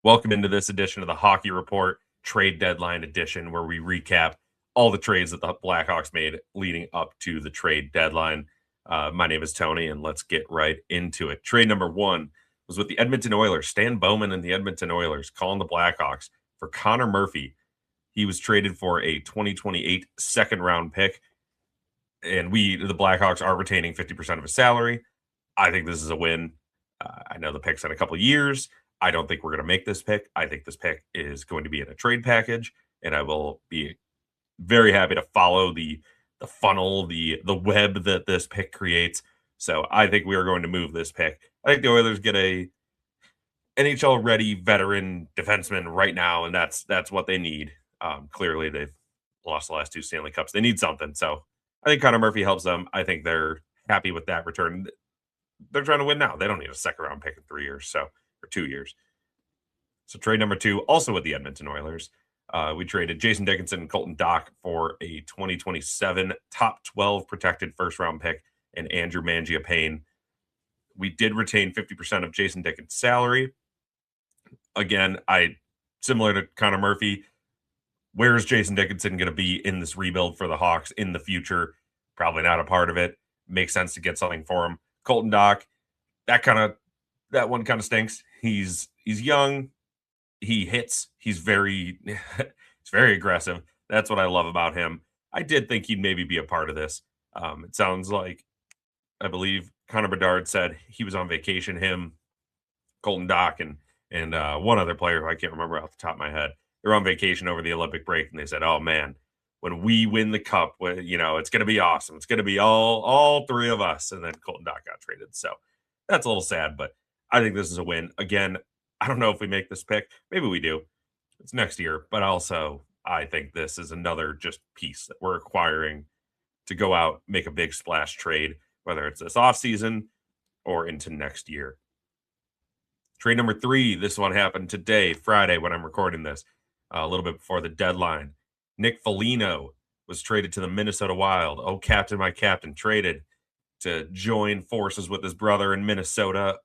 Welcome into this edition of the Hockey Report Trade Deadline Edition, where we recap all the trades that the Blackhawks made leading up to the trade deadline. My name is Tony, and let's get right into it. Trade number one was with the Edmonton Oilers. Stan Bowman and the Edmonton Oilers calling the Blackhawks for Connor Murphy. He was traded for a 2028 second-round pick, and the Blackhawks, are retaining 50% of his salary. I think this is a win. I know the pick's in a couple of years. I don't think we're going to make this pick. I think this pick is going to be in a trade package, and I will be very happy to follow the funnel, the web that this pick creates. So I think we are going to move this pick. I think the Oilers get a NHL ready veteran defenseman right now, and that's what they need. Clearly, they've lost the last two Stanley Cups. They need something. So I think Connor Murphy helps them. I think they're happy with that return. They're trying to win now. They don't need a second round pick in 3 years, or 2 years. So trade number two, also with the Edmonton Oilers, we traded Jason Dickinson and Colton Dach for a 2027 top 12 protected first round pick and Andrew Mangiapane. We did retain 50% of Jason Dickinson's salary. Again, similar to Connor Murphy, where is Jason Dickinson going to be in this rebuild for the Hawks in the future? Probably not a part of it. Makes sense to get something for him. Colton Dach, that one kind of stinks. He's young. He hits. He's very aggressive. That's what I love about him. I did think he'd maybe be a part of this. It sounds like, I believe Connor Bedard said he was on vacation. Him, Colton Dach, and one other player who I can't remember off the top of my head. They're on vacation over the Olympic break, and they said, "Oh man, when we win the cup, it's going to be awesome. It's going to be all three of us." And then Colton Dach got traded, so that's a little sad. But I think this is a win. Again, I don't know if we make this pick. Maybe we do. It's next year, but also I think this is another just piece that we're acquiring to go out, make a big splash trade, whether it's this offseason or into next year. Trade number three, this one happened today, Friday, when I'm recording this, a little bit before the deadline. Nick Foligno was traded to the Minnesota Wild. Oh, captain, my captain, traded to join forces with his brother in Minnesota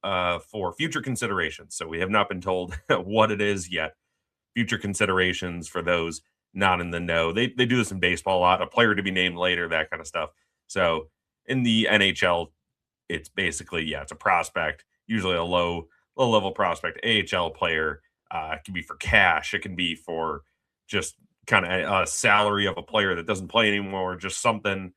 for future considerations. So we have not been told what it is yet. Future considerations for those not in the know. They do this in baseball a lot, a player to be named later, that kind of stuff. So in the NHL, it's basically, it's a prospect, usually a low level prospect, AHL player. It can be for cash. It can be for just kind of a salary of a player that doesn't play anymore, just something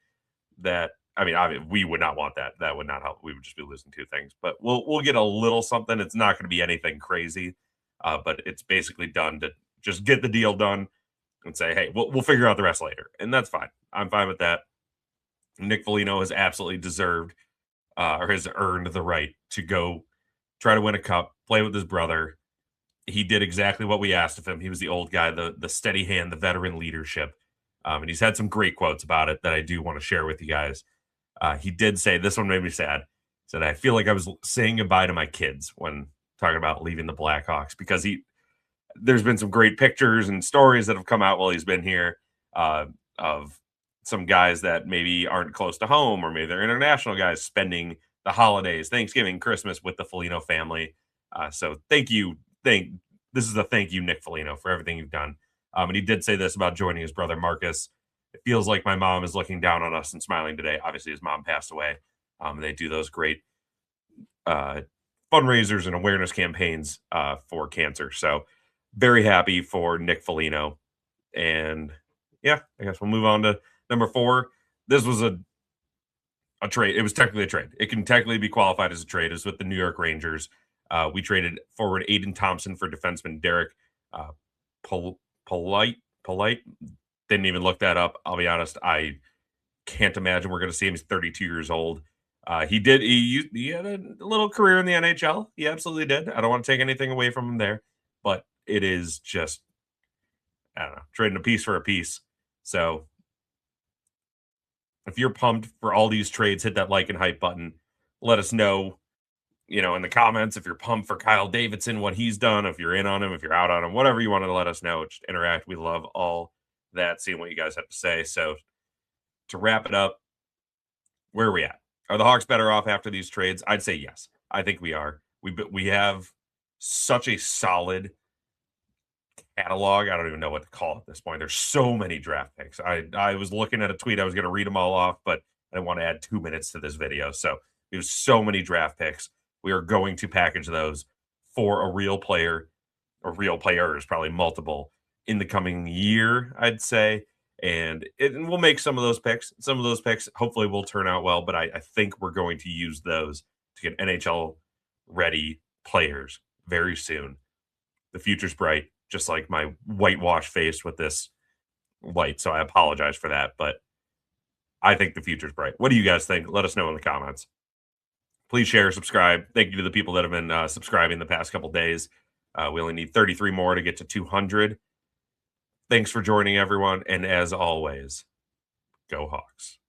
that, obviously, we would not want that. That would not help. We would just be losing two things. But we'll get a little something. It's not going to be anything crazy, but it's basically done to just get the deal done and say, hey, we'll figure out the rest later. And that's fine. I'm fine with that. Nick Foligno has absolutely deserved or has earned the right to go try to win a cup, play with his brother. He did exactly what we asked of him. He was the old guy, the steady hand, the veteran leadership. And he's had some great quotes about it that I do want to share with you guys. He did say, this one made me sad, said, I feel like I was saying goodbye to my kids when talking about leaving the Blackhawks, because there's been some great pictures and stories that have come out while he's been here of some guys that maybe aren't close to home, or maybe they're international guys spending the holidays, Thanksgiving, Christmas with the Foligno family. So thank you. This is a thank you, Nick Foligno, for everything you've done. And he did say this about joining his brother, Marcus. It feels like my mom is looking down on us and smiling today. Obviously, his mom passed away. They do those great fundraisers and awareness campaigns for cancer. So very happy for Nick Foligno. And I guess we'll move on to number four. This was a trade. It was technically a trade. It can technically be qualified as a trade. It was with the New York Rangers. We traded forward Aidan Thompson for defenseman Derek Polite. Didn't even look that up. I'll be honest. I can't imagine we're going to see him. He's 32 years old. He had a little career in the NHL. He absolutely did. I don't want to take anything away from him there, but it is just, I don't know, trading a piece for a piece. So if you're pumped for all these trades, hit that like and hype button. Let us know, in the comments, if you're pumped for Kyle Davidson, what he's done, if you're in on him, if you're out on him, whatever you want to let us know. Just interact. We love all that, seeing what you guys have to say. So to wrap it up, where are we at? Are the Hawks better off after these trades? I'd say yes. I think we are. We have such a solid catalog. I don't even know what to call it at this point. There's so many draft picks. I was looking at a tweet. I was going to read them all off, but I didn't want to add 2 minutes to this video. So there's so many draft picks. We are going to package those for a real player, or real players, probably multiple, in the coming year, I'd say. And we'll make some of those picks. Some of those picks hopefully will turn out well, but I think we're going to use those to get NHL ready players very soon. The future's bright, just like my whitewash face with this light. So I apologize for that, but I think the future's bright. What do you guys think? Let us know in the comments. Please share, subscribe. Thank you to the people that have been subscribing the past couple days. We only need 33 more to get to 200. Thanks for joining, everyone. And as always, go Hawks.